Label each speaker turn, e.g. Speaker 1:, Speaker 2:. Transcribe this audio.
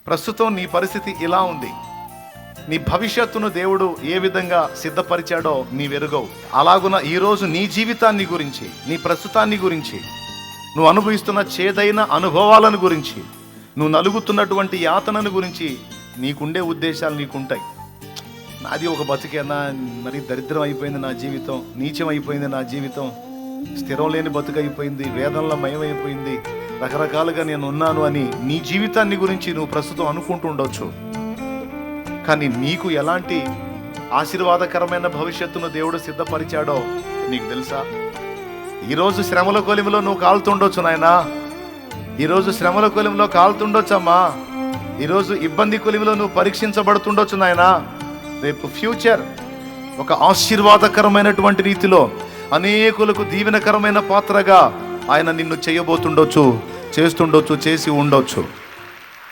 Speaker 1: ప్రస్తుతం నీ పరిస్థితి ఇలా ఉంది. నీ భవిష్యత్తును దేవుడు ఏ విధంగా సిద్ధపరిచాడో నీవెరుగవు. అలాగున ఈరోజు నీ జీవితాన్ని గురించి, నీ ప్రస్తుతాన్ని గురించి, నువ్వు అనుభవిస్తున్న చేదైన అనుభవాలను గురించి, నువ్వు నలుగుతున్నటువంటి యాతనను గురించి నీకుండే ఉద్దేశాలు నీకుంటాయి. నాది ఒక బతుకేనా, మరి దరిద్రం అయిపోయింది నా జీవితం, నీచం అయిపోయింది నా జీవితం, స్థిరం లేని బతుకు అయిపోయింది, వేదనల మయమైపోయింది, రకరకాలుగా నేను ఉన్నాను అని నీ జీవితాన్ని గురించి నువ్వు ప్రస్తుతం అనుకుంటూ ఉండొచ్చు. కానీ నీకు ఎలాంటి ఆశీర్వాదకరమైన భవిష్యత్తును దేవుడు సిద్ధపరిచాడో నీకు తెలుసా? ఈరోజు శ్రమల కొలిమిలో నువ్వు కాలుతుండొచ్చు నాయనా, ఈరోజు శ్రమల కొలిమిలో కాలుతుండొచ్చమ్మా, ఈరోజు ఇబ్బంది కొలిమిలో నువ్వు పరీక్షించబడుతుండొచ్చు నాయనా. రేపు ఫ్యూచర్ ఒక ఆశీర్వాదకరమైనటువంటి రీతిలో అనేకులకు దీవెనకరమైన పాత్రగా ఆయన నిన్ను చేయబోతుండొచ్చు, చేస్తుండొచ్చు, చేసి ఉండొచ్చు.